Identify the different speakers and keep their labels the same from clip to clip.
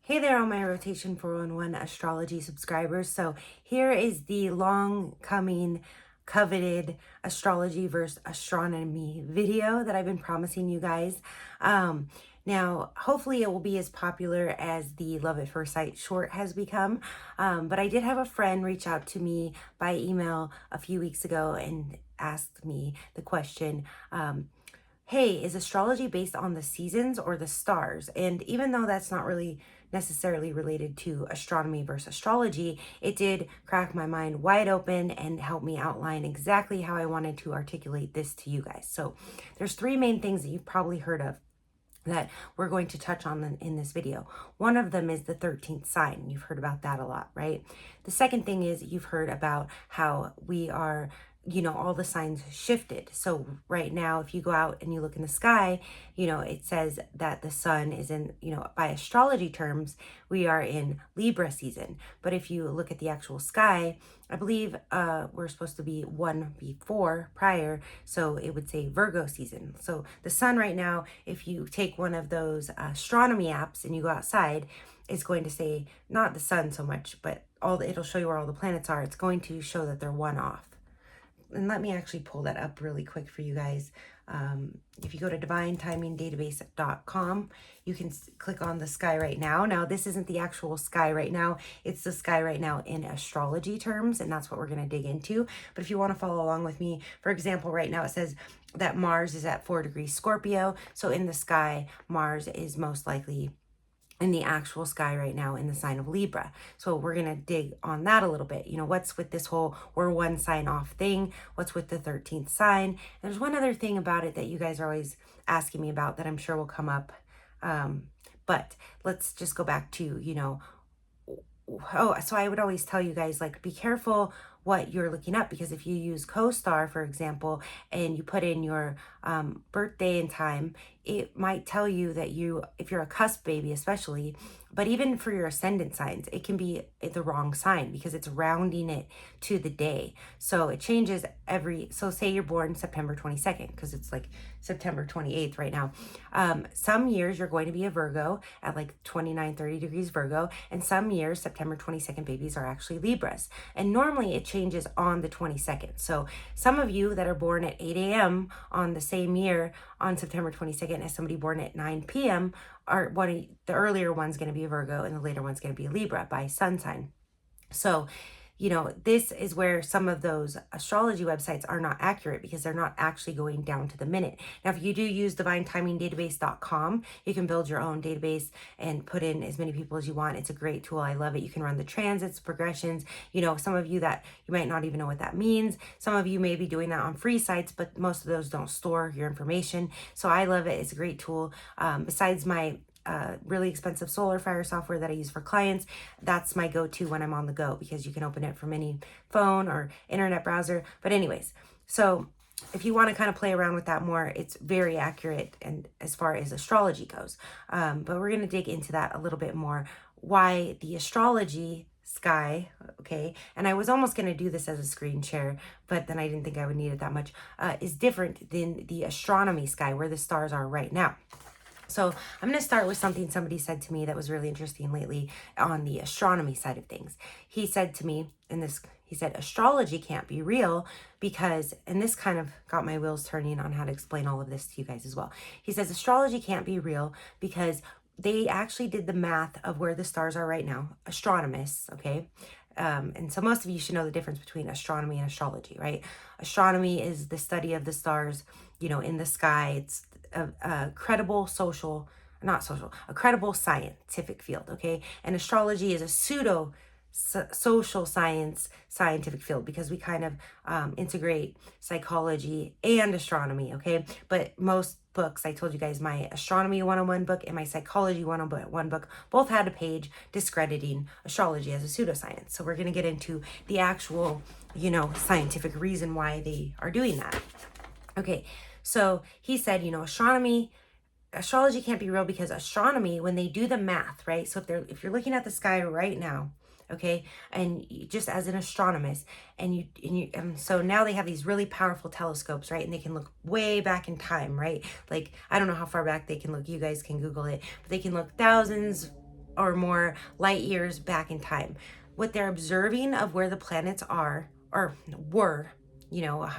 Speaker 1: Hey there, all my Rotation 411 astrology subscribers. So here is the long coming coveted Astrology versus Astronomy video that I've been promising you guys. Now, hopefully it will be as popular as the Love at First Sight short has become. But I did have a friend reach out to me by email a few weeks ago and asked me the question, hey, is astrology based on the seasons or the stars? And even though that's not really necessarily related to astronomy versus astrology, it did crack my mind wide open and help me outline exactly how I wanted to articulate this to you guys. So there's three main things that you've probably heard of that we're going to touch on in this video. One of them is the 13th sign. You've heard about that a lot, right? The second thing is you've heard about how we are, all the signs shifted. So right now, if you go out and you look in the sky, it says that the sun is in, by astrology terms, we are in Libra season. But if you look at the actual sky, I believe we're supposed to be one before prior, so it would say Virgo season. So the sun right now, if you take one of those astronomy apps and you go outside, it's going to say not the sun so much, but it'll show you where all the planets are. It's going to show that they're one off. And let me actually pull that up really quick for you guys. If you go to divinetimingdatabase.com, you can click on the sky right now. Now, this isn't the actual sky right now. It's the sky right now in astrology terms, and that's what we're going to dig into. But if you want to follow along with me, for example, right now it says that Mars is at 4 degrees Scorpio. So in the sky, Mars is most likely in the actual sky right now in the sign of Libra. So we're going to dig on that a little bit. What's with this whole we're one sign off thing? What's with the 13th sign? And there's one other thing about it that you guys are always asking me about that I'm sure will come up. But let's just go back to, so I would always tell you guys, like, be careful what you're looking up, because if you use CoStar, for example, and you put in your birthday and time, it might tell you that if you're a cusp baby especially, but even for your ascendant signs, it can be the wrong sign because it's rounding it to the day. So it changes so say you're born September 22nd, because it's like September 28th right now. Some years you're going to be a Virgo at like 29, 30 degrees Virgo, and some years September 22nd babies are actually Libras. And normally it changes on the 22nd. So some of you that are born at 8 a.m. on the same year on September 22nd as somebody born at 9 p.m. are the earlier one's going to be a Virgo and the later one's going to be a Libra by sun sign. So this is where some of those astrology websites are not accurate because they're not actually going down to the minute. Now, if you do use divinetimingdatabase.com, you can build your own database and put in as many people as you want. It's a great tool. I love it. You can run the transits, progressions. Some of you that you might not even know what that means. Some of you may be doing that on free sites, but most of those don't store your information. So I love it. It's a great tool. Besides my really expensive solar fire software that I use for clients, that's my go-to when I'm on the go, because you can open it from any phone or internet browser. But anyways, so if you want to kind of play around with that more, it's very accurate and as far as astrology goes. But we're going to dig into that a little bit more, why the astrology sky, okay, and I was almost going to do this as a screen share, but then I didn't think I would need it that much, is different than the astronomy sky where the stars are right now. So I'm going to start with something somebody said to me that was really interesting lately on the astronomy side of things. He said to me he said, astrology can't be real because, and this kind of got my wheels turning on how to explain all of this to you guys as well. He says, astrology can't be real because they actually did the math of where the stars are right now, astronomists, okay? And so most of you should know the difference between astronomy and astrology, right? Astronomy is the study of the stars, in the sky. It's a credible a credible scientific field, okay? And astrology is a pseudo social scientific field because we kind of integrate psychology and astronomy, okay? But most books, I told you guys, my Astronomy 101 book and my Psychology 101 book both had a page discrediting astrology as a pseudoscience. So we're going to get into the actual, scientific reason why they are doing that. Okay, so he said, astrology can't be real because astronomy, when they do the math, right? So if you're looking at the sky right now, okay, and just as an astronomist, and so now they have these really powerful telescopes, right? And they can look way back in time, right? Like, I don't know how far back they can look. You guys can Google it, but they can look thousands, or more light years back in time. What they're observing of where the planets are or were, you know,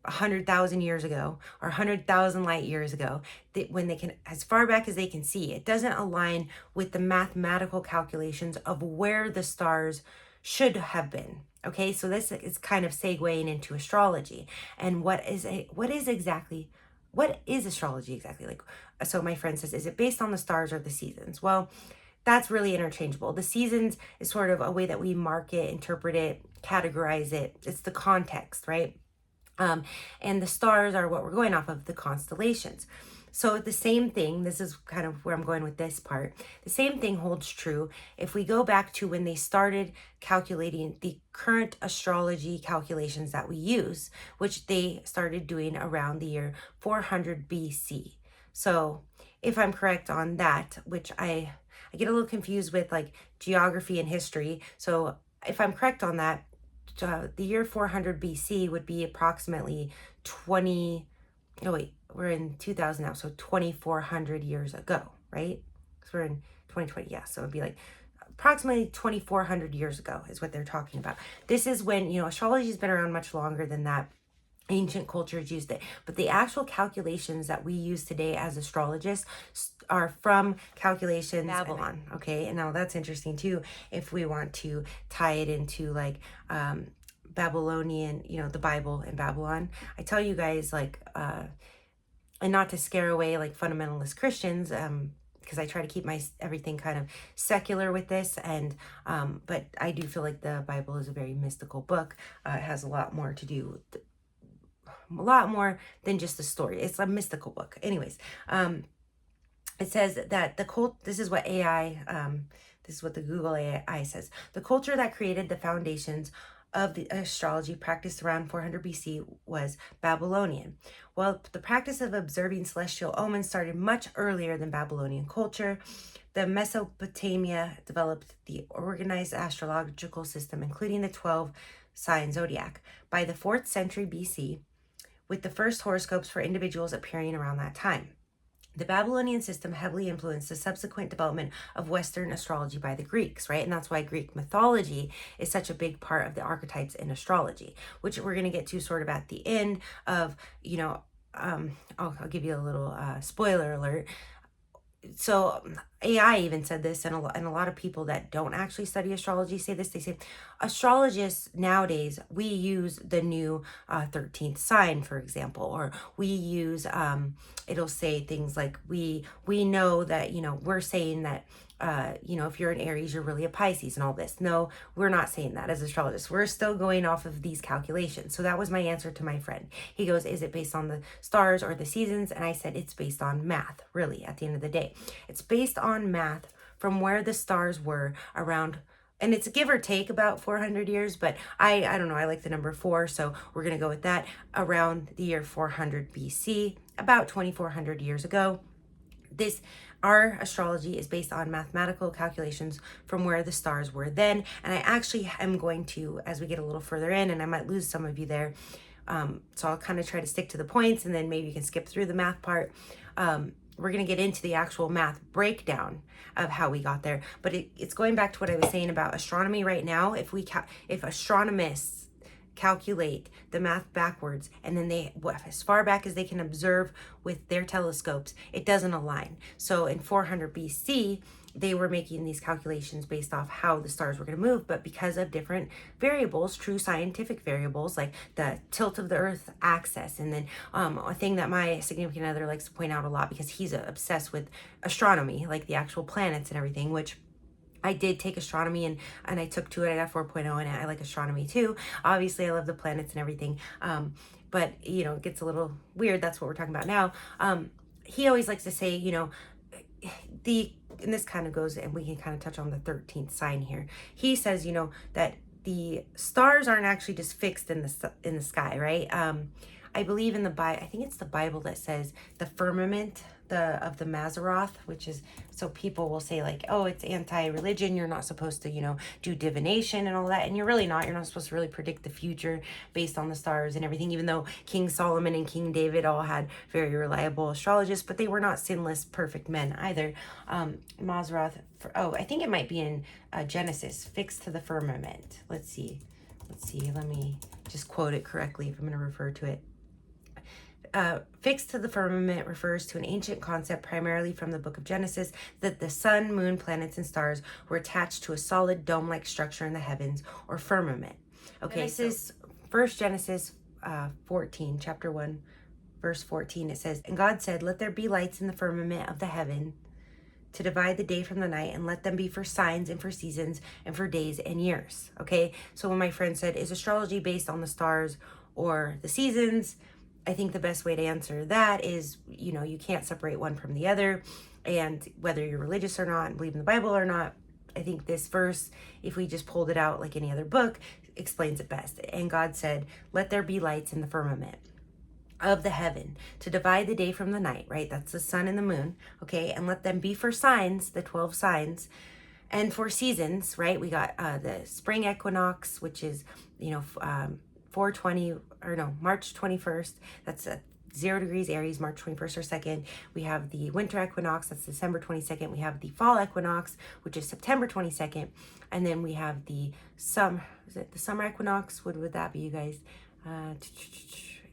Speaker 1: 100,000 years ago or 100,000 light years ago, that when they can, as far back as they can see, it doesn't align with the mathematical calculations of where the stars should have been. Okay, so this is kind of segueing into astrology and what is astrology exactly? Like, so my friend says, is it based on the stars or the seasons? Well, that's really interchangeable. The seasons is sort of a way that we mark it, interpret it, categorize it. It's the context, right? And the stars are what we're going off of, the constellations. So the same thing, this is kind of where I'm going with this part. The same thing holds true if we go back to when they started calculating the current astrology calculations that we use, which they started doing around the year 400 BC. So if I'm correct on that, which I get a little confused with like geography and history. So if I'm correct on that, the year 400 BC would be approximately 20, oh wait, we're in 2000 now, so 2,400 years ago, right? Because we're in 2020, yeah, so it'd be like approximately 2,400 years ago is what they're talking about. This is when, you know, astrology has been around much longer than that. Ancient cultures used it, but the actual calculations that we use today as astrologists are from calculations Babylon. Okay, and now that's interesting too if we want to tie it into like Babylonian, you know, the Bible in Babylon. I tell you guys, like and not to scare away like fundamentalist Christians, because I try to keep my everything kind of secular with this, and but I do feel like the Bible is a very mystical book. It has a lot more to do with a lot more than just a story. It's a mystical book. Anyways, it says that this is what this is what the Google AI says. The culture that created the foundations of the astrology practiced around 400 BC was Babylonian. Well, the practice of observing celestial omens started much earlier than Babylonian culture. The Mesopotamia developed the organized astrological system, including the 12 sign zodiac, by the 4th century BC, with the first horoscopes for individuals appearing around that time. The Babylonian system heavily influenced the subsequent development of Western astrology by the Greeks, right? And that's why Greek mythology is such a big part of the archetypes in astrology, which we're going to get to sort of at the end of, you know, I'll give you a little spoiler alert. So AI even said this, and a lot of people that don't actually study astrology say this. They say astrologists nowadays, we use the new 13th sign, for example, or we use it'll say things like we know that, you know, we're saying that you know, if you're an Aries, you're really a Pisces and all this. No, we're not saying that as astrologists. We're still going off of these calculations. So that was my answer to my friend. He goes, is it based on the stars or the seasons? And I said, it's based on math, really, at the end of the day. It's based on math from where the stars were around, and it's give or take about 400 years, but I don't know, I like the number 4, so we're going to go with that, around the year 400 BC, about 2,400 years ago. Our astrology is based on mathematical calculations from where the stars were then. And I actually am going to, as we get a little further in, and I might lose some of you there, so I'll kind of try to stick to the points, and then maybe you can skip through the math part. We're going to get into the actual math breakdown of how we got there. But it's going back to what I was saying about astronomy right now. If astronomists calculate the math backwards, and then as far back as they can observe with their telescopes, it doesn't align. So in 400 BC, they were making these calculations based off how the stars were going to move, but because of different variables, true scientific variables, like the tilt of the Earth axis, and then a thing that my significant other likes to point out a lot, because he's obsessed with astronomy, like the actual planets and everything, which I did take astronomy and I took to it. I got 4.0 and I like astronomy too. Obviously, I love the planets and everything. But, you know, it gets a little weird. That's what we're talking about now. He always likes to say, you know, and this kind of goes, and we can kind of touch on the 13th sign here. He says, you know, that the stars aren't actually just fixed in the sky, right? I believe in I think it's the Bible that says the firmament, the Mazzaroth, which is, so people will say like, oh, it's anti-religion, you're not supposed to, you know, do divination and all that, and you're really not. You're not supposed to really predict the future based on the stars and everything, even though King Solomon and King David all had very reliable astrologists, but they were not sinless, perfect men either. Mazzaroth, I think it might be in Genesis, fixed to the firmament. Let's see, let me just quote it correctly if I'm going to refer to it. Fixed to the firmament refers to an ancient concept primarily from the book of Genesis, that the sun, moon, planets, and stars were attached to a solid dome-like structure in the heavens, or firmament. Okay, this is First Genesis 14, chapter 1, verse 14. It says, "And God said, let there be lights in the firmament of the heaven to divide the day from the night, and let them be for signs and for seasons and for days and years." Okay, so when my friend said, is astrology based on the stars or the seasons? I think the best way to answer that is, you know, you can't separate one from the other. And whether you're religious or not and believe in the Bible or not, I think this verse, if we just pulled it out like any other book, explains it best. And God said, let there be lights in the firmament of the heaven to divide the day from the night, right? That's the sun and the moon, okay? And let them be for signs, the 12 signs, and for seasons, right? We got the spring equinox, which is, you know, March 21st. That's 0 degrees Aries, March 21st or 2nd. We have the winter equinox, that's December 22nd. We have the fall equinox, which is September 22nd. And then we have the summer equinox? What would that be, you guys? I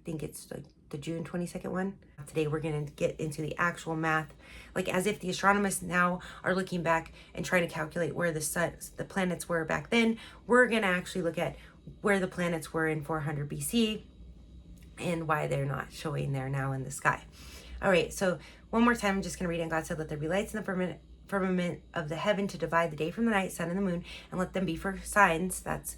Speaker 1: think it's the June 22nd one. Today we're going to get into the actual math, like as if the astronomers now are looking back and trying to calculate where the planets were back then. We're going to actually look at where the planets were in 400 BC and why they're not showing there now in the sky. All right, so one more time, I'm just going to read it. And God said, let there be lights in the firmament of the heaven to divide the day from the night, sun and the moon, and let them be for signs, that's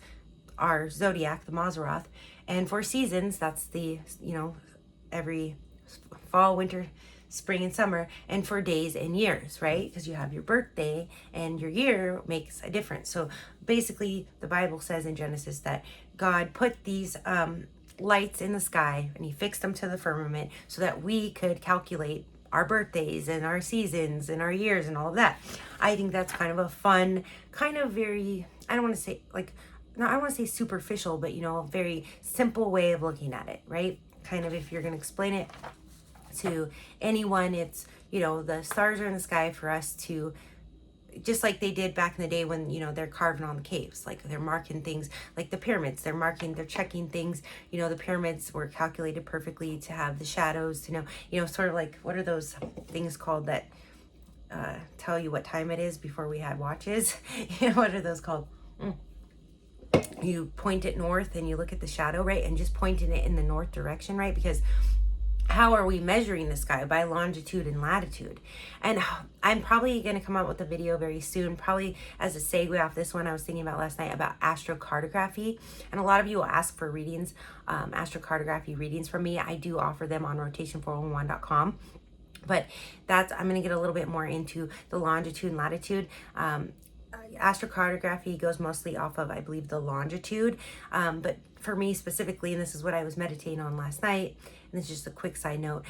Speaker 1: our zodiac, the Mazzaroth, and for seasons, that's the, you know, every fall, winter, spring, and summer, and for days and years, right? Because you have your birthday and your year makes a difference. So basically, the Bible says in Genesis that God put these lights in the sky and he fixed them to the firmament so that we could calculate our birthdays and our seasons and our years and all of that. I think that's kind of a fun, kind of very, I don't want to say like, no, I don't want to say superficial, but, you know, a very simple way of looking at it, right? Kind of if you're going to explain it to anyone, it's, you know, the stars are in the sky for us to, just like they did back in the day when, you know, they're carving on the caves, like they're marking things, like the pyramids, they're checking things, you know, the pyramids were calculated perfectly to have the shadows, you know, sort of like, what are those things called that tell you what time it is before we had watches? You know, what are those called? You point it north and you look at the shadow, right? And just pointing it in the north direction, right? Because how are we measuring the sky? By longitude and latitude. And I'm probably going to come out with a video very soon, probably as a segue off this one I was thinking about last night about astrocartography. And a lot of you will ask for readings, astrocartography readings from me. I do offer them on rotation411.com. But I'm going to get a little bit more into the longitude and latitude. Astrocartography goes mostly off of, I believe, the longitude. But for me specifically, and this is what I was meditating on last night, and this is just a quick side note,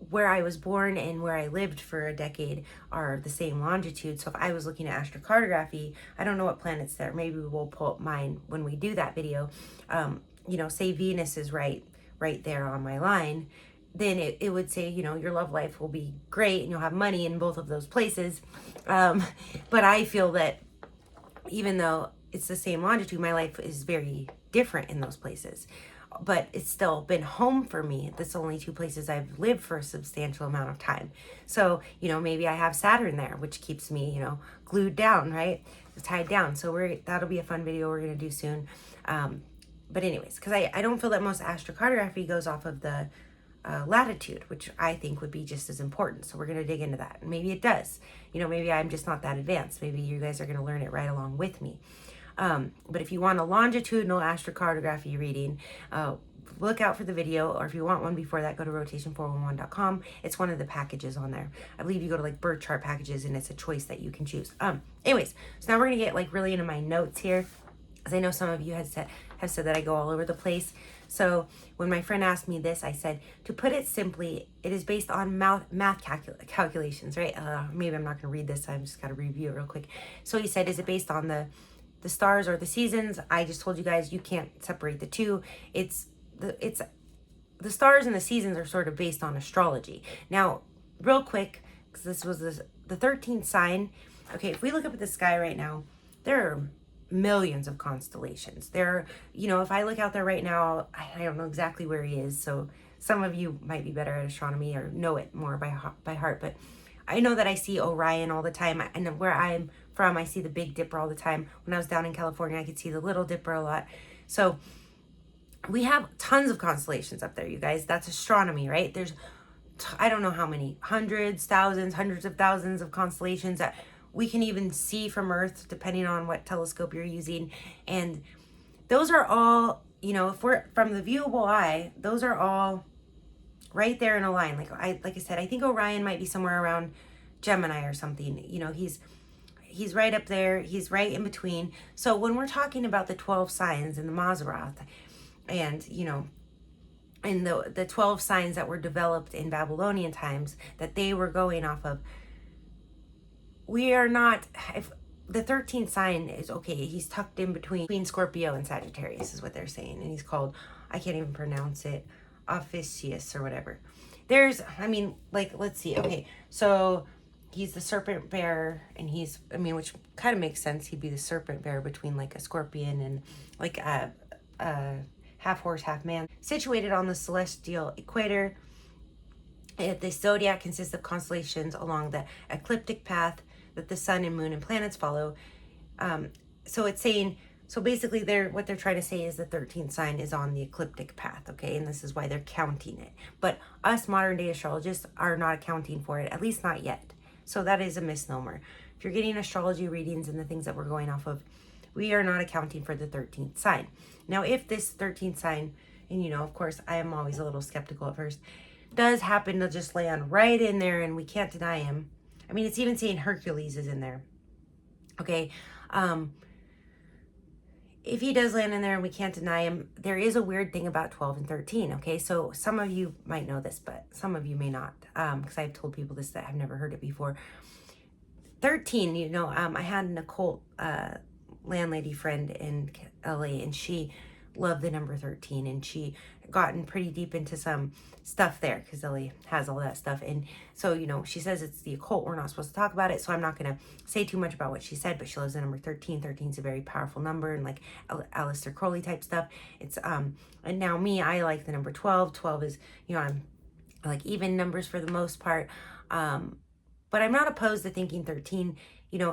Speaker 1: where I was born and where I lived for a decade are the same longitude. So if I was looking at astrocartography, I don't know what planet's there. Maybe we'll pull up mine when we do that video. You know, say Venus is right there on my line, then it would say, you know, your love life will be great and you'll have money in both of those places. But I feel that even though it's the same longitude, my life is very different in those places. But it's still been home for me. That's only two places I've lived for a substantial amount of time. So, you know, maybe I have Saturn there, which keeps me, you know, glued down, right? Tied down. So that'll be a fun video we're going to do soon. But anyways, because I don't feel that most astrocartography goes off of the latitude, which I think would be just as important. So we're going to dig into that. Maybe it does. You know, maybe I'm just not that advanced. Maybe you guys are going to learn it right along with me. But if you want a longitudinal astrocartography reading, look out for the video, or if you want one before that, go to rotation411.com. It's one of the packages on there. I believe you go to like birth chart packages and it's a choice that you can choose. Anyways, so now we're going to get like really into my notes here, because I know some of you have have said that I go all over the place. So when my friend asked me this, I said, to put it simply, it is based on math calculations, right? Maybe I'm not going to read this. I'm just got to review it real quick. So he said, is it based on the stars or the seasons? I just told you guys you can't separate the two. It's the stars and the seasons are sort of based on astrology. Now, real quick, because this was the 13th sign. Okay, if we look up at the sky right now, there are millions of constellations. There, if I look out there right now, I don't know exactly where he is. So some of you might be better at astronomy or know it more by heart. But I know that I see Orion all the time. And where I'm from, I see the Big Dipper all the time. When I was down in California, I could see the Little Dipper a lot. So we have tons of constellations up there, you guys. That's astronomy, right? There's, I don't know how many, hundreds, thousands, hundreds of thousands of constellations that we can even see from Earth, depending on what telescope you're using. And those are all, if we're from the viewable eye, those are all right there in a line. Like I said, I think Orion might be somewhere around Gemini or something. He's right up there. He's right in between. So when we're talking about the 12 signs in the Mazzaroth, and and the 12 signs that were developed in Babylonian times that they were going off of, we are not, if the 13th sign is, okay, he's tucked in between Scorpio and Sagittarius is what they're saying, and he's called, I can't even pronounce it, Ophiuchus or whatever. Let's see, okay, so he's the serpent bearer, and which kind of makes sense, he'd be the serpent bearer between like a scorpion and like a half horse, half man, situated on the celestial equator. The zodiac consists of constellations along the ecliptic path that the sun and moon and planets follow. So it's saying, so basically what they're trying to say is the 13th sign is on the ecliptic path, okay? And this is why they're counting it. But us modern day astrologists are not accounting for it, at least not yet. So that is a misnomer. If you're getting astrology readings and the things that we're going off of, we are not accounting for the 13th sign. Now, if this 13th sign, and of course, I am always a little skeptical at first, does happen to just land right in there and we can't deny him. It's even saying Hercules is in there. Okay. If he does land in there and we can't deny him, there is a weird thing about 12 and 13. Okay. So some of you might know this, but some of you may not. Because I've told people this that have never heard it before. 13, I had an occult landlady friend in LA, and she loved the number 13, and she gotten pretty deep into some stuff there because LA has all that stuff. And so, she says it's the occult, we're not supposed to talk about it, so I'm not going to say too much about what she said, but she loves the number 13. 13 is a very powerful number, and like Aleister Crowley type stuff. It's and now me, I like the number 12. 12 is, I'm like even numbers for the most part. But I'm not opposed to thinking 13.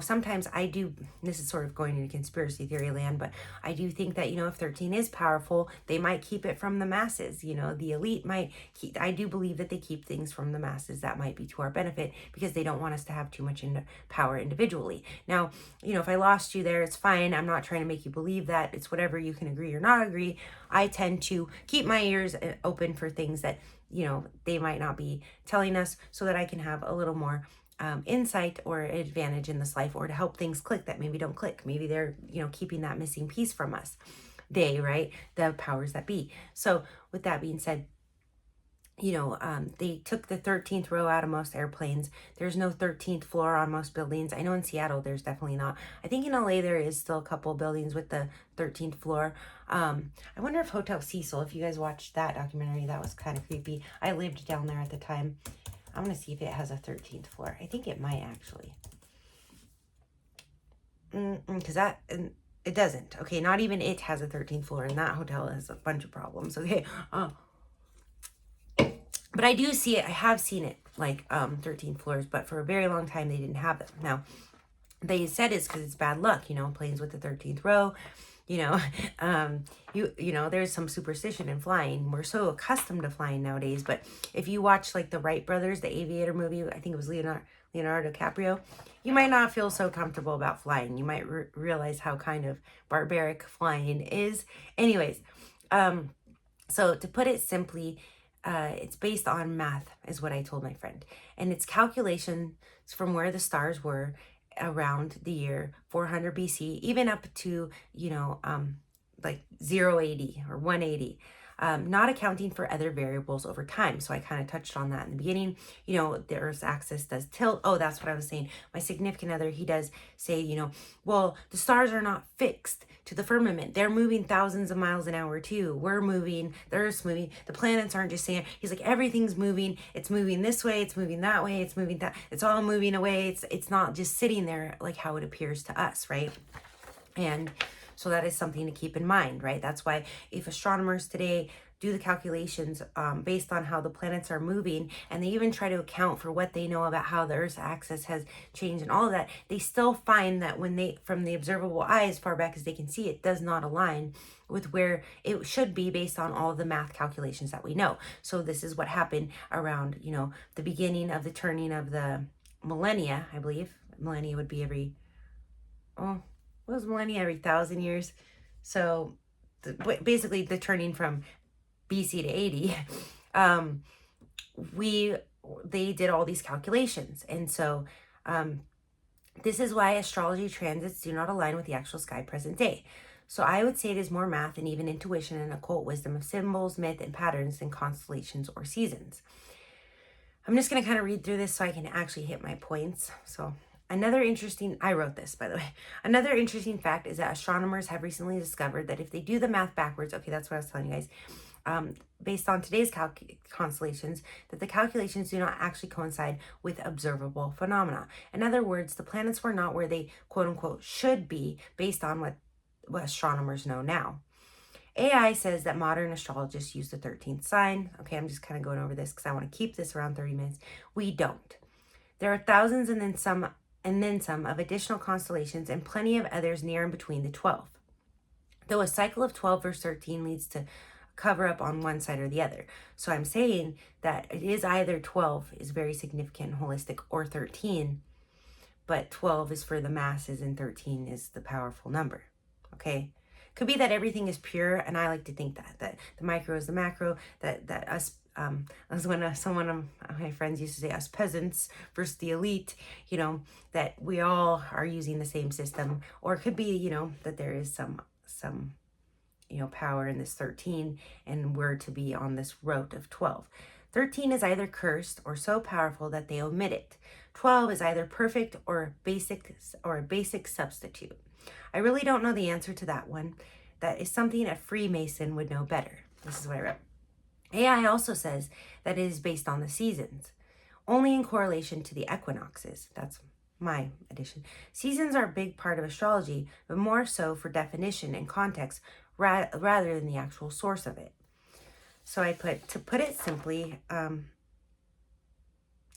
Speaker 1: Sometimes I do, this is sort of going into conspiracy theory land, but I do think that, if 13 is powerful, they might keep it from the masses. The elite might keep, I do believe that they keep things from the masses that might be to our benefit because they don't want us to have too much power individually. Now, if I lost you there, it's fine. I'm not trying to make you believe that. It's whatever, you can agree or not agree. I tend to keep my ears open for things that, they might not be telling us, so that I can have a little more insight or advantage in this life, or to help things click that maybe don't click. Maybe they're, keeping that missing piece from us. Right? The powers that be. So with that being said, they took the 13th row out of most airplanes. There's no 13th floor on most buildings. I know in Seattle, there's definitely not. I think in LA, there is still a couple buildings with the 13th floor. I wonder if Hotel Cecil, if you guys watched that documentary, that was kind of creepy. I lived down there at the time. I'm going to see if it has a 13th floor. I think it might actually. Because it doesn't. Okay, not even it has a 13th floor, and that hotel has a bunch of problems. Okay. But I do see it. I have seen it, like 13 floors, but for a very long time, they didn't have them. Now, they said it's because it's bad luck, planes with the 13th row. There's some superstition in flying. We're so accustomed to flying nowadays, but if you watch like the Wright brothers, the Aviator movie, I think it was Leonardo DiCaprio, you might not feel so comfortable about flying. You might realize how kind of barbaric flying is. Anyways, so to put it simply, it's based on math, is what I told my friend, and it's calculations from where the stars were around the year 400 BC, even up to, like 080 or 180. Not accounting for other variables over time. So I kind of touched on that in the beginning. You know, the Earth's axis does tilt. Oh, that's what I was saying. My significant other, he does say, you know, well, the stars are not fixed to the firmament. They're moving thousands of miles an hour too. We're moving, the Earth's moving. The planets aren't just saying, he's like, everything's moving. It's moving this way. It's moving that way. It's moving that. It's all moving away. It's not just sitting there like how it appears to us, right? And so that is something to keep in mind, right? That's why if astronomers today do the calculations based on how the planets are moving, and they even try to account for what they know about how the Earth's axis has changed and all of that, they still find that when they, from the observable eye, as far back as they can see, it does not align with where it should be based on all of the math calculations that we know. So this is what happened around, you know, the beginning of the turning of the millennia, I believe. Millennia would be every, oh, was millennia every 1,000 years. So basically the turning from BC to 80, they did all these calculations. And so this is why astrology transits do not align with the actual sky present day. So I would say it is more math and even intuition and occult wisdom of symbols, myth, and patterns than constellations or seasons. I'm just going to kind of read through this so I can actually hit my points. So another interesting, I wrote this, by the way. Another interesting fact is that astronomers have recently discovered that if they do the math backwards, okay, that's what I was telling you guys, based on today's constellations, that the calculations do not actually coincide with observable phenomena. In other words, the planets were not where they, quote unquote, should be based on what astronomers know now. AI says that modern astrologists use the 13th sign. Okay, I'm just kind of going over this because I want to keep this around 30 minutes. We don't. There are thousands and then some of additional constellations and plenty of others near and between the 12. Though a cycle of 12 verse 13 leads to cover up on one side or the other. So I'm saying that it is either 12 is very significant and holistic or 13, but 12 is for the masses and 13 is the powerful number. Okay? Could be that everything is pure, and I like to think that the micro is the macro, that us, as when someone of my friends used to say, us peasants versus the elite, you know, that we all are using the same system, or it could be, you know, that there is some you know, power in this 13, and we're to be on this road of 12. 13 is either cursed or so powerful that they omit it. 12 is either perfect or a basic substitute. I really don't know the answer to that one. That is something a Freemason would know better. This is what I wrote. AI also says that it is based on the seasons, only in correlation to the equinoxes. That's my addition. Seasons are a big part of astrology, but more so for definition and context rather than the actual source of it. So I put, to put it simply,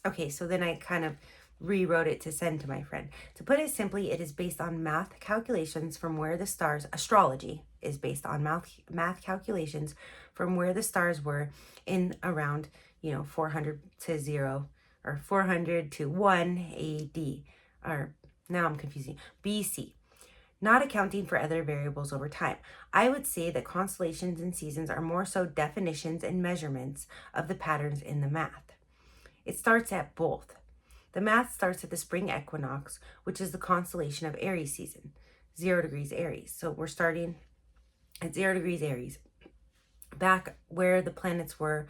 Speaker 1: okay, so then I kind of rewrote it to send to my friend. To put it simply, it is based on math calculations from where the stars, astrology is based on math calculations from where the stars were in around, you know, 400 to 0 or 400 to 1 AD, or now I'm confusing, BC, not accounting for other variables over time. I would say that constellations and seasons are more so definitions and measurements of the patterns in the math. It starts at both. The math starts at the spring equinox, which is the constellation of Aries season, 0 degrees Aries. So we're starting at 0 degrees Aries, back where the planets were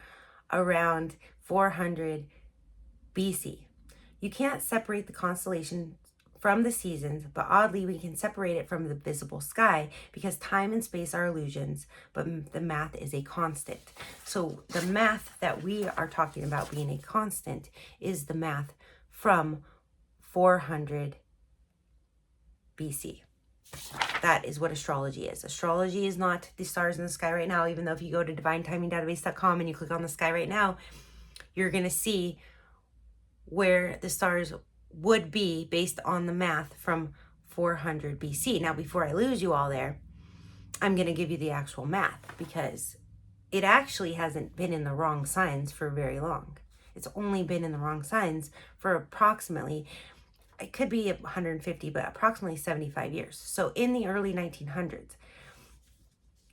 Speaker 1: around 400 BC. You can't separate the constellation from the seasons, but oddly, we can separate it from the visible sky because time and space are illusions, but the math is a constant. So the math that we are talking about being a constant is the math from 400 BC. That is what astrology is. Astrology is not the stars in the sky right now, even though if you go to divinetimingdatabase.com and you click on the sky right now, you're going to see where the stars would be based on the math from 400 BC. Now, before I lose you all there, I'm going to give you the actual math because it actually hasn't been in the wrong signs for very long. It's only been in the wrong signs for approximately, it could be 150, but approximately 75 years. So in the early 1900s,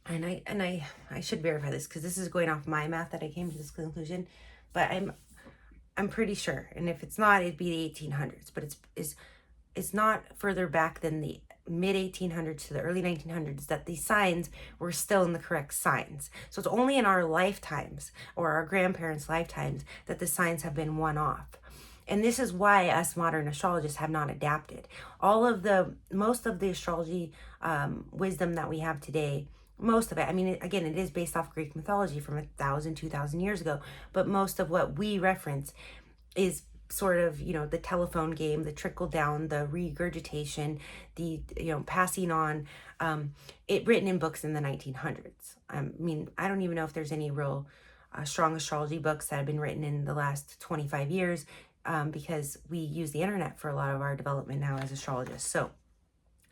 Speaker 1: and I should verify this because this is going off my math that I came to this conclusion, but I'm pretty sure. And if it's not, it'd be the 1800s, but it's not further back than the mid 1800s to the early 1900s that these signs were still in the correct signs. So it's only in our lifetimes or our grandparents' lifetimes that the signs have been one off. And this is why us modern astrologists have not adapted. Most of the astrology wisdom that we have today, most of it, I mean, again, it is based off Greek mythology from 1,000, 2,000 years ago, but most of what we reference is sort of, the telephone game, the trickle down, the regurgitation, the, passing on, it written in books in the 1900s. I mean, I don't even know if there's any real strong astrology books that have been written in the last 25 years, because we use the internet for a lot of our development now as astrologists. So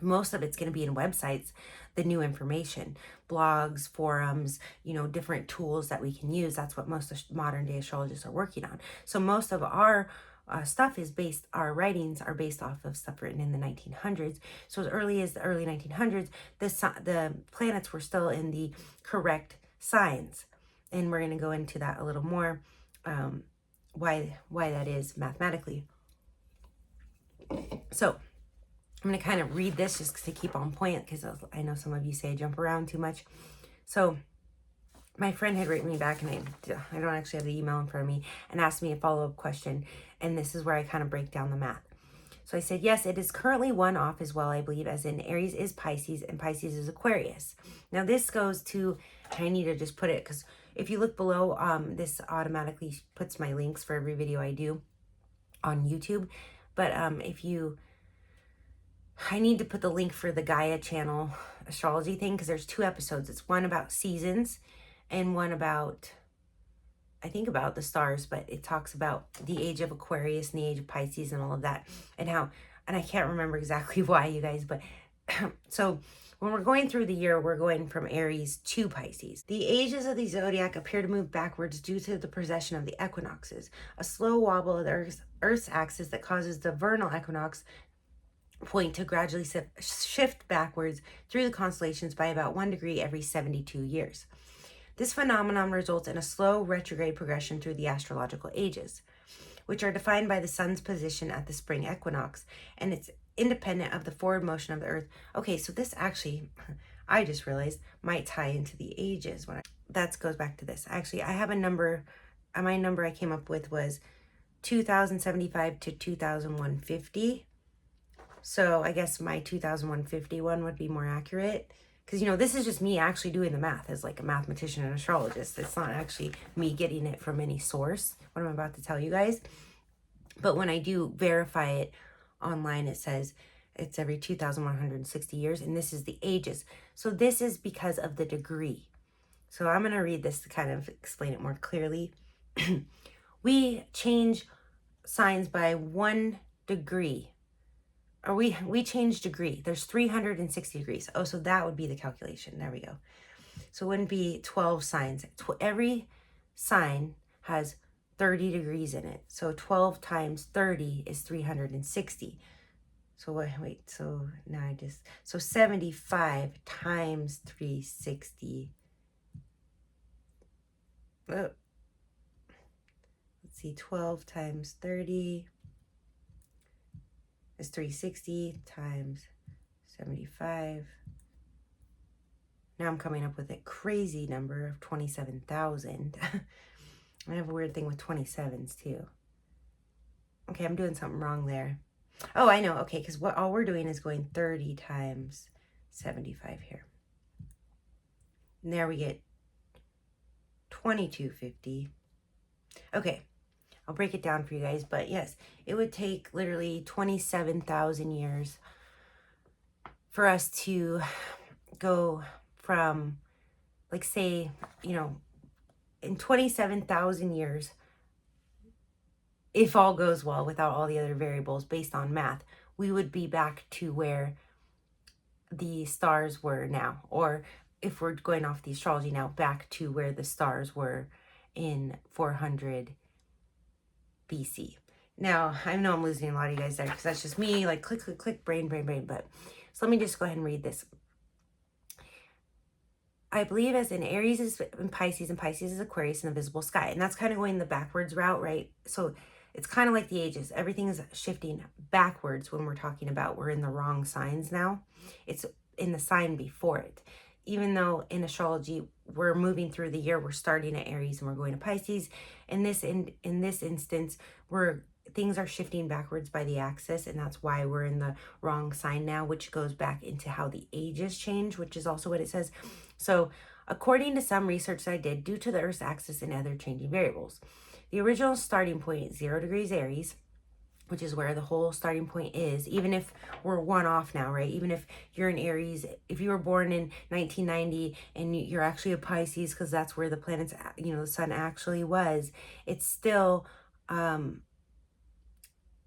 Speaker 1: most of it's going to be in websites, the new information, blogs, forums, different tools that we can use. That's what most modern day astrologists are working on. So most of our stuff is our writings are based off of stuff written in the 1900s. So as early as the early 1900s, the planets were still in the correct signs. And we're going to go into that a little more, why that is mathematically. So I'm going to kind of read this just to keep on point, because I know some of you say I jump around too much. So my friend had written me back, and I don't actually have the email in front of me, and asked me a follow-up question. And this is where I kind of break down the math. So I said, yes, it is currently one off as well, I believe, as in Aries is Pisces and Pisces is Aquarius. Now this goes to, I need to just put it, because if you look below, this automatically puts my links for every video I do on YouTube. But I need to put the link for the Gaia channel astrology thing, because there's 2 episodes. It's one about seasons and one about, I think, about the stars, but it talks about the age of Aquarius and the age of Pisces and all of that, and I can't remember exactly why, you guys, but so when we're going through the year, we're going from Aries to Pisces. The ages of the zodiac appear to move backwards due to the precession of the equinoxes, a slow wobble of the Earth's axis that causes the vernal equinox point to gradually shift backwards through the constellations by about 1 degree every 72 years. This phenomenon results in a slow retrograde progression through the astrological ages, which are defined by the sun's position at the spring equinox, and it's independent of the forward motion of the earth. Okay, so this actually, I just realized, might tie into the ages. That goes back to this. Actually, I have a number, my number I came up with was 2075 to 2150. So I guess my 2151 would be more accurate, because, this is just me actually doing the math as like a mathematician and astrologist. It's not actually me getting it from any source, what I'm about to tell you guys. But when I do verify it online, it says it's every 2,160 years, and this is the ages. So this is because of the degree. So I'm going to read this to kind of explain it more clearly. We change signs by 1 degree. Or we change degree. There's 360 degrees. Oh, so that would be the calculation. There we go. So it wouldn't be 12 signs. Every sign has 30 degrees in it. So 12 times 30 is 360. So wait, so now so 75 times 360. Oh. Let's see, 12 times 30 is 360 times 75. Now I'm coming up with a crazy number of 27,000. I have a weird thing with 27s too. Okay, I'm doing something wrong there. Oh, I know. Okay, because all we're doing is going 30 times 75 here. And there we get 2250. Okay, I'll break it down for you guys, but yes, it would take literally 27,000 years for us to go from, like, say, in 27,000 years, if all goes well without all the other variables based on math, we would be back to where the stars were now. Or if we're going off the astrology now, back to where the stars were in 400 BC. Now, I know I'm losing a lot of you guys there, because that's just me, like, click, click, click, brain, but so let me just go ahead and read this. I believe as in Aries is in Pisces, and Pisces is Aquarius in the visible sky. And that's kind of going the backwards route, right? So it's kind of like the ages. Everything's shifting backwards when we're talking about we're in the wrong signs now. It's in the sign before it. Even though in astrology we're moving through the year, we're starting at Aries and we're going to Pisces. In this instance, things are shifting backwards by the axis, and that's why we're in the wrong sign now, which goes back into how the ages change, which is also what it says. So according to some research that I did, due to the Earth's axis and other changing variables, the original starting point, 0 degrees Aries, which is where the whole starting point is, even if we're one off now, right? Even if you're in Aries, if you were born in 1990 and you're actually a Pisces, because that's where the planets, the sun actually was, it's still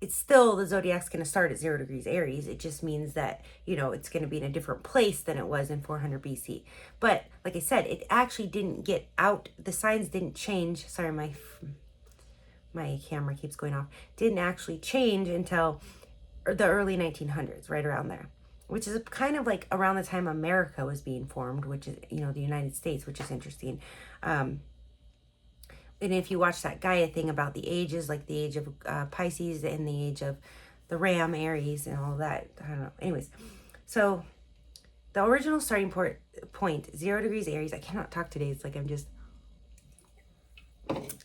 Speaker 1: the zodiac's going to start at 0 degrees Aries. It just means that, it's going to be in a different place than it was in 400 BC. But like I said, it actually didn't get out. The signs didn't change. Sorry, my camera keeps going off. Didn't actually change until the early 1900s, right around there, which is kind of like around the time America was being formed, which is, the United States, which is interesting. And if you watch that Gaia thing about the ages, like the age of Pisces and the age of the Ram, Aries, and all that, I don't know. Anyways, so the original starting point, 0 degrees Aries. I cannot talk today. It's like I'm just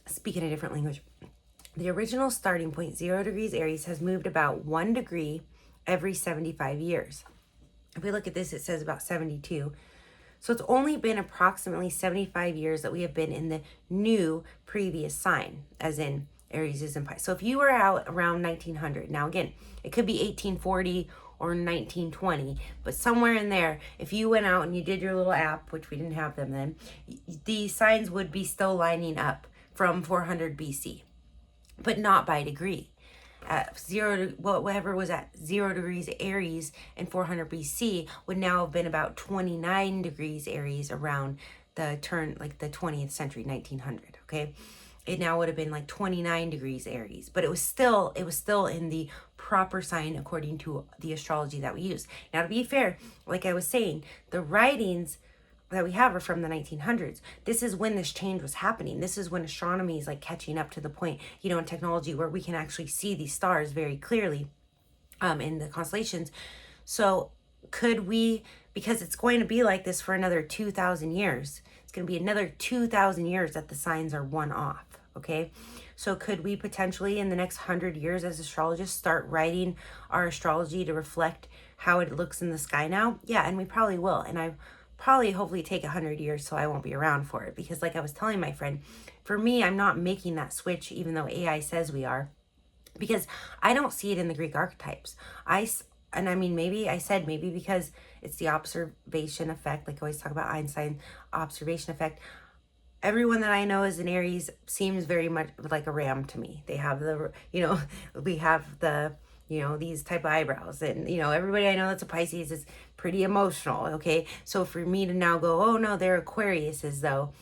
Speaker 1: speaking a different language. The original starting point, 0 degrees Aries, has moved about 1 degree every 75 years. If we look at this, it says about 72. So it's only been approximately 75 years that we have been in the new previous sign, as in Aries is in Pisces. So if you were out around 1900, now again, it could be 1840 or 1920, but somewhere in there, if you went out and you did your little app, which we didn't have them then, the signs would be still lining up from 400 BC, but not by degree. Whatever was at 0 degrees Aries in 400 BC would now have been about 29 degrees Aries around the turn, like the 20th century, 1900. Okay, it now would have been like 29 degrees Aries, but it was still in the proper sign according to the astrology that we use. Now, to be fair, like I was saying, the writings that we have are from the 1900s. This is when this change was happening. This is when astronomy is like catching up to the point, in technology where we can actually see these stars very clearly in the constellations. So could we, because it's going to be like this for another 2,000 years, it's going to be another 2,000 years that the signs are one off, okay? So could we potentially in the next 100 years as astrologists start writing our astrology to reflect how it looks in the sky now? Yeah, and we probably will. And I probably hopefully take 100 years so I won't be around for it, because like I was telling my friend, for me, I'm not making that switch even though AI says we are, because I don't see it in the Greek archetypes. Maybe because it's the observation effect, like I always talk about Einstein observation effect. Everyone that I know is an Aries seems very much like a Ram to me. They have we have the these type of eyebrows, and everybody I know that's a Pisces is pretty emotional. Okay, so for me to now go, oh no, they're Aquariuses, though,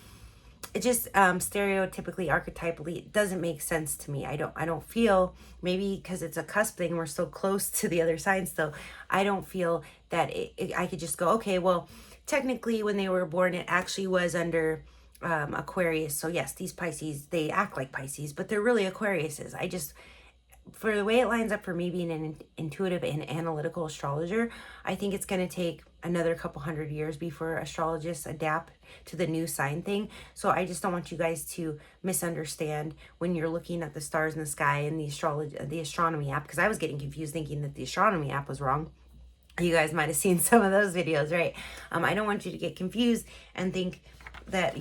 Speaker 1: it just stereotypically, archetypally, it doesn't make sense to me. I don't feel, maybe because it's a cusp thing, we're so close to the other signs, though, I don't feel that I could just go, okay, well, technically when they were born it actually was under Aquarius, so yes, these Pisces, they act like Pisces, but they're really Aquariuses. For the way it lines up for me being an intuitive and analytical astrologer, I think it's going to take another couple hundred years before astrologists adapt to the new sign thing. So I just don't want you guys to misunderstand when you're looking at the stars in the sky and the astronomy app, because I was getting confused thinking that the astronomy app was wrong. You guys might have seen some of those videos, right? I don't want you to get confused and think that,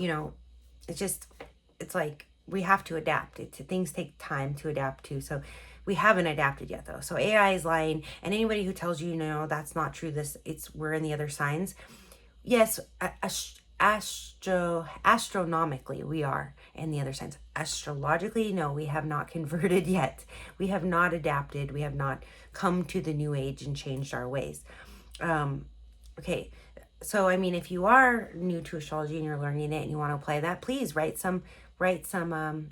Speaker 1: it's like we have to adapt. Things take time to adapt to. So we haven't adapted yet, though. So AI is lying, and anybody who tells you, no, that's not true, we're in the other signs. Yes, astronomically, we are in the other signs. Astrologically, no, we have not converted yet. We have not adapted. We have not come to the new age and changed our ways. Okay, so if you are new to astrology and you're learning it and you want to apply that, please write some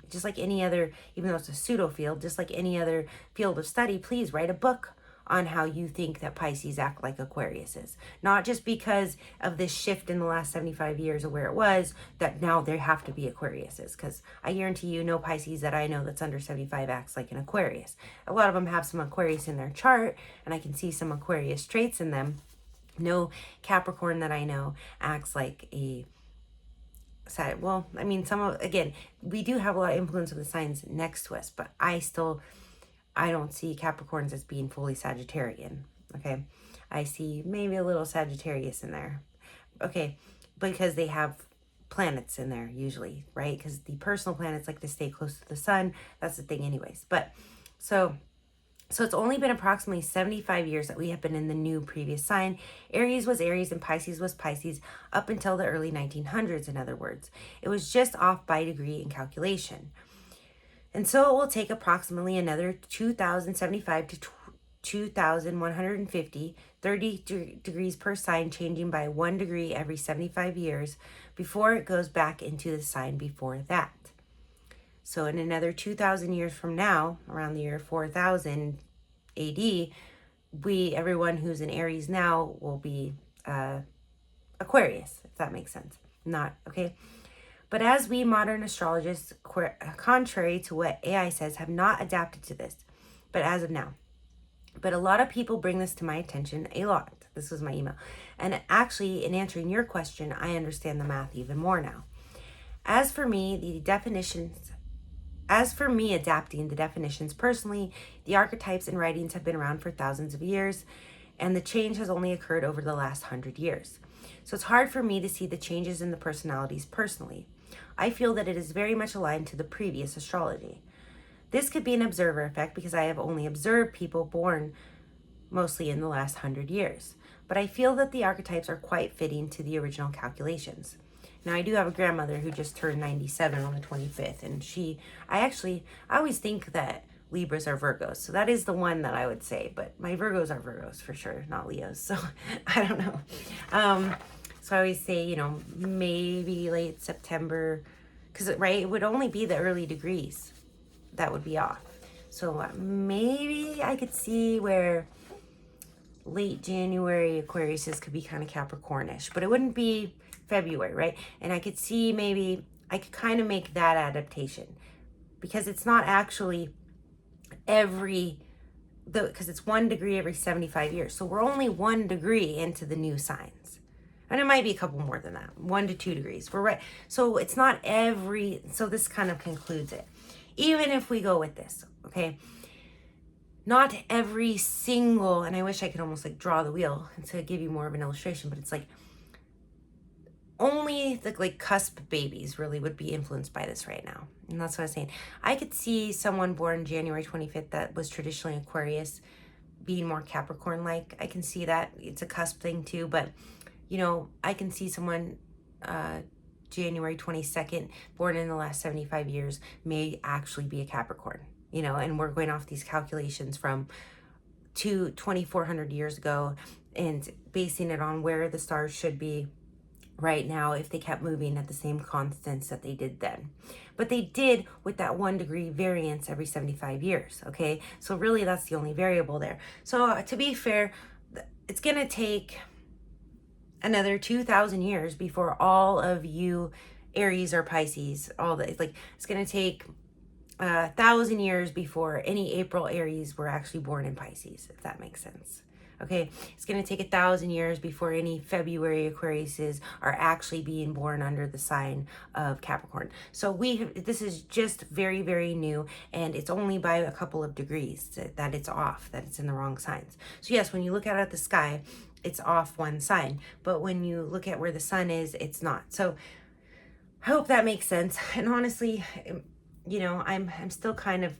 Speaker 1: just like any other, even though it's a pseudo field, just like any other field of study, please write a book on how you think that Pisces act like Aquarius is. Not just because of this shift in the last 75 years of where it was, that now they have to be Aquariuses. Because I guarantee you, no Pisces that I know that's under 75 acts like an Aquarius. A lot of them have some Aquarius in their chart, and I can see some Aquarius traits in them. No Capricorn that I know acts like a side. Well, I mean, again, we do have a lot of influence of the signs next to us, but I don't see Capricorns as being fully Sagittarian. Okay. I see maybe a little Sagittarius in there. Okay. Because they have planets in there usually, right? Because the personal planets like to stay close to the sun. That's the thing anyways. But so it's only been approximately 75 years that we have been in the new previous sign. Aries was Aries and Pisces was Pisces up until the early 1900s, in other words. It was just off by degree in calculation. And so it will take approximately another 2075 to 2150, 30 degrees per sign, changing by 1 degree every 75 years before it goes back into the sign before that. So in another 2,000 years from now, around the year 4000 AD, everyone who's in Aries now will be Aquarius, if that makes sense. Not, okay? But as we modern astrologists, contrary to what AI says, have not adapted to this, but as of now. But a lot of people bring this to my attention a lot. This was my email. And actually, in answering your question, I understand the math even more now. As for me, adapting the definitions personally, the archetypes and writings have been around for thousands of years, and the change has only occurred over the last 100 years. So it's hard for me to see the changes in the personalities personally. I feel that it is very much aligned to the previous astrology. This could be an observer effect because I have only observed people born mostly in the last 100 years. But I feel that the archetypes are quite fitting to the original calculations. Now, I do have a grandmother who just turned 97 on the 25th, and I always think that Libras are Virgos, so that is the one that I would say, but my Virgos are Virgos for sure, not Leos, so I don't know. So I always say, maybe late September, because, right, it would only be the early degrees that would be off. So maybe I could see where late January Aquariuses could be kind of Capricornish, but it wouldn't be February, right? And I could see maybe I could kind of make that adaptation because it's not actually because it's 1 degree every 75 years. So we're only 1 degree into the new signs. And it might be a couple more than that, 1 to 2 degrees. We're right. So it's not so this kind of concludes it. Even if we go with this, okay? Not every single, and I wish I could almost like draw the wheel to give you more of an illustration, but it's like only the like cusp babies really would be influenced by this right now. And that's what I was saying. I could see someone born January 25th that was traditionally Aquarius being more Capricorn-like. I can see that. It's a cusp thing too, but I can see someone January 22nd born in the last 75 years may actually be a Capricorn, and we're going off these calculations from 2,400 years ago and basing it on where the stars should be right now if they kept moving at the same constants that they did then. But they did with that 1 degree variance every 75 years, okay? So really that's the only variable there. So to be fair, it's going to take another 2,000 years before all of you Aries or Pisces, it's going to take 1,000 years before any April Aries were actually born in Pisces, if that makes sense. Okay, it's going to take 1,000 years before any February Aquariuses are actually being born under the sign of Capricorn. So this is just very, very new, and it's only by a couple of degrees that it's off, that it's in the wrong signs. So yes, when you look out at the sky, it's off 1 sign, but when you look at where the sun is, it's not. So I hope that makes sense. And honestly, I'm still kind of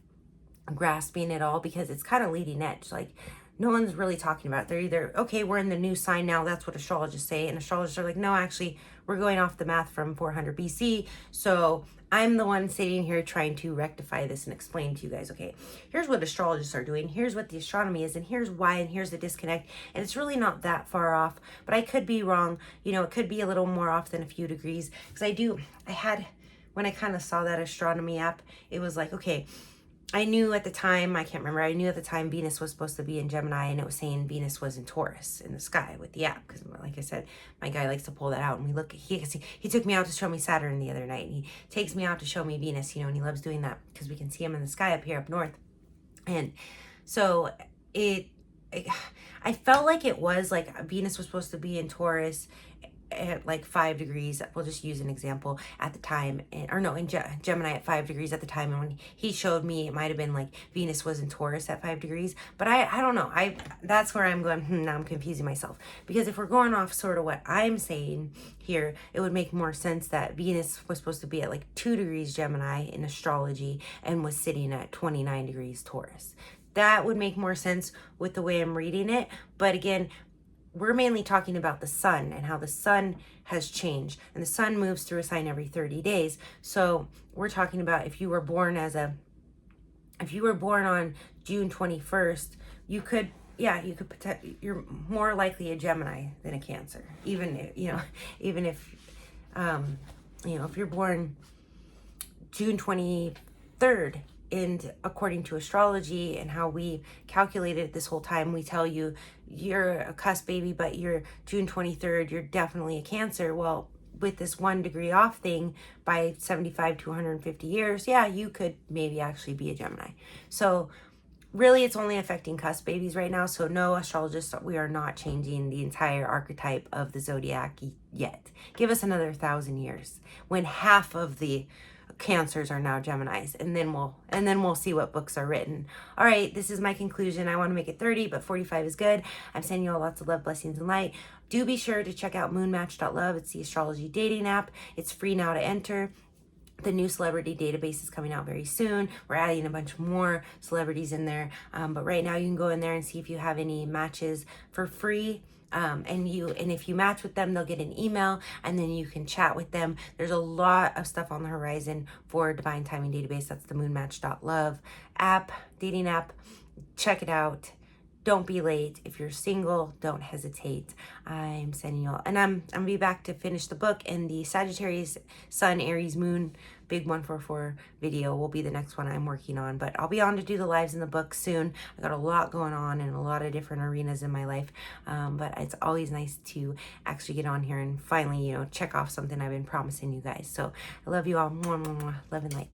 Speaker 1: grasping it all because it's kind of leading edge. Like, no one's really talking about it. They're either, okay, we're in the new sign now, that's what astrologists say, and astrologists are like, no, actually, we're going off the math from 400 BC, so I'm the one sitting here trying to rectify this and explain to you guys, okay, here's what astrologists are doing, here's what the astronomy is, and here's why, and here's the disconnect, and it's really not that far off, but I could be wrong, it could be a little more off than a few degrees, because when I kind of saw that astronomy app, it was like, okay, I knew at the time, I can't remember, I knew at the time Venus was supposed to be in Gemini, and it was saying Venus was in Taurus in the sky with the app. Because, like I said, my guy likes to pull that out, and we look, he took me out to show me Saturn the other night, and he takes me out to show me Venus, and he loves doing that because we can see him in the sky up here up north. And so it, it I felt like it was like Venus was supposed to be in Taurus at like 5 degrees. We'll just use an example at the time, or no, in Gemini at 5 degrees at the time. And when he showed me, it might have been like Venus was in Taurus at 5 degrees. But I don't know. That's where I'm going, now I'm confusing myself. Because if we're going off sort of what I'm saying here, it would make more sense that Venus was supposed to be at like 2 degrees Gemini in astrology and was sitting at 29 degrees Taurus. That would make more sense with the way I'm reading it. But again, we're mainly talking about the sun and how the sun has changed, and the sun moves through a sign every 30 days. So we're talking about if you were born on June 21st, you're more likely a Gemini than a Cancer. Even if if you're born June 23rd, and according to astrology and how we calculated this whole time, we tell you you're a cusp baby, but you're June 23rd, you're definitely a Cancer. Well, with this 1 degree off thing by 75 to 150 years, yeah, you could maybe actually be a Gemini. So really, it's only affecting cusp babies right now. So no, astrologists, we are not changing the entire archetype of the zodiac yet. Give us another 1,000 years when half of the Cancers are now Geminis, and then we'll see what books are written. All right, this is my conclusion. I want to make it 30, but 45 is good. I'm sending you all lots of love, blessings, and light. Do be sure to check out moonmatch.love. It's the astrology dating app. It's free now to enter. The new celebrity database is coming out very soon. We're adding a bunch more celebrities in there. But right now you can go in there and see if you have any matches for free. And if you match with them, they'll get an email, and then you can chat with them. There's a lot of stuff on the horizon for Divine Timing Database. That's the moonmatch.love app, dating app. Check it out. Don't be late. If you're single, don't hesitate. I'm sending you all, and I'm gonna be back to finish the book, and the Sagittarius Sun Aries Moon big 144 video will be the next one I'm working on. But I'll be on to do the lives in the book soon. I got a lot going on in a lot of different arenas in my life, but it's always nice to actually get on here and finally check off something I've been promising you guys. So I love you all. Mwah, mwah, mwah. Love and light.